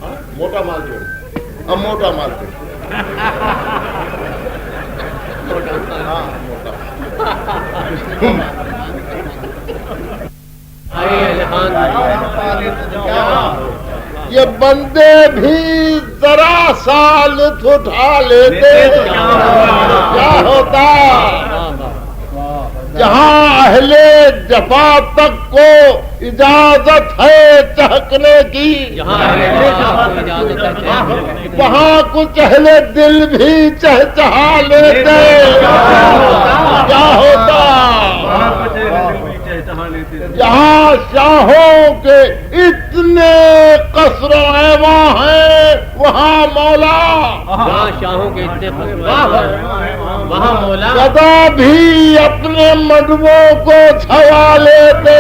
موٹا مال چھوڑ، اب موٹا مال چھوڑ. ہاں موٹا. یہ بندے بھی ذرا سا لطف اٹھا لیتے کیا ہوتا. جہاں اہل جفا تک کو اجازت ہے چہکنے کی، وہاں کچھ اہل دل بھی چہچہا لیتے کیا ہوتا. جہاں شاہوں کے اتنے قصر و ایواں ہیں وہاں مولا، شاہوں کے اتنے وہاں مولا. گدا بھی اپنے مڈبوں کو چھوا لیتے.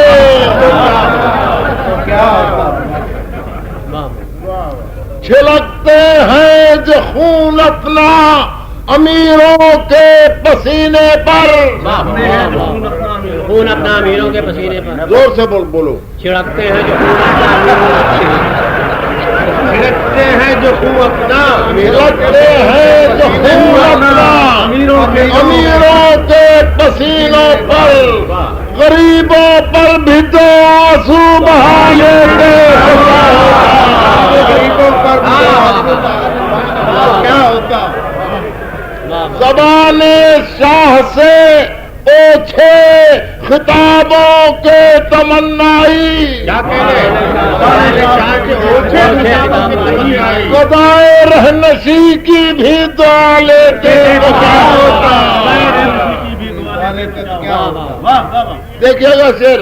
چھلکتے ہیں جو خون اپنا امیروں کے پسینے پر. خون اپنا امیروں کے پسینے پر. زور سے بولو. چھڑکتے ہیں جو خون اپنا چھڑکتے ہیں جو خون اپنا چھلکتے ہیں جو خون اپنا امیروں کے پسینوں پر. غریبوں پر بھی تو آنسو بہا لیتے. غریبوں پر کیا ہوتا. زبان شاہ سے اوچھے خطابوں کے تمنائی، گدائے رہنشی کی بھی دعا لیتے. دیکھیے گا شیر.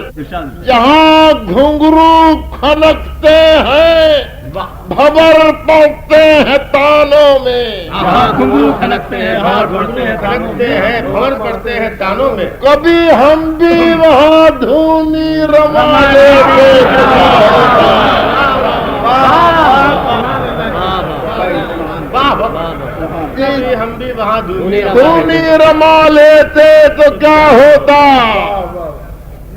جہاں گھنگرو کھنکتے ہیں بھور پڑتے ہیں تانوں میں. گھنگرو کھنکتے ہیں بھور پڑتے ہیں تانوں میں. کبھی ہم بھی وہاں دھونی رما لیتے. ہم بھی وہاں دھونی رما لیتے تو کیا ہوتا.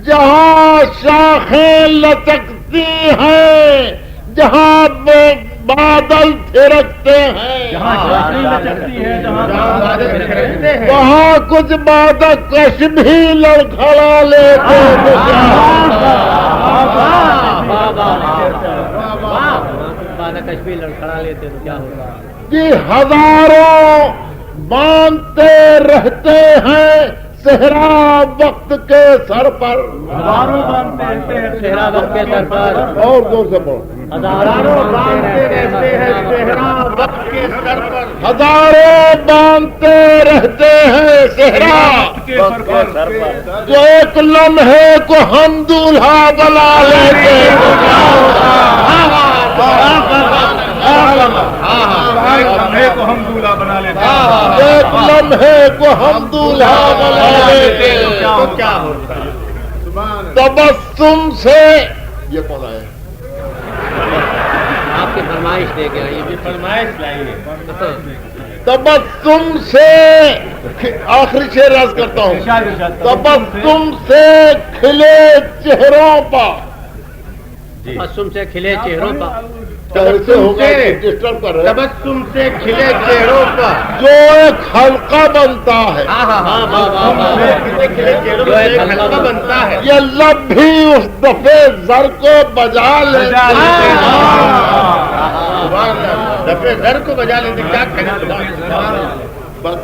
جہاں شاخیں لچکتی ہیں، جہاں بادل تھرکتے ہیں، وہاں کچھ بادل کش بھی لڑکھڑا لیتے. کشمیر لڑکھڑا لیتے تو کیا ہوگا. کہ ہزاروں باندھتے رہتے ہیں صحرا وقت کے سر پر. صحرا وقت کے سر پر. اور زور سے بولو. ہزاروں باندھتے رہتے ہیں صحرا وقت کے سر پر. ہزاروں باندھتے رہتے ہیں صحرا جو ایک لمحے کو ہم دولہا بنا لیتے. کو ہم دولہا بنا لیتے. ایک لمحے کو ہم دولہا بنا لیتے. تو کیا ہوتا ہے. تبسم سے یہ کون ہے. آپ کی فرمائش دے کے آئیے. فرمائش لائیے. تبسم سے آخری شعر عرض کرتا ہوں. تبسم سے کھلے چہروں پر. تبسم سے کھلے چہروں پر. کیسے ہوگا ڈسٹرب کر رہے. تبسم سے کھلے چہروں پر جو ایک حلقہ بنتا ہے، جو ایک حلقہ بنتا ہے. یہ لب بھی اس دفعے زر کو بجا لیتے. دفعے زر کو بجا لیتے. کیا کہنا. بس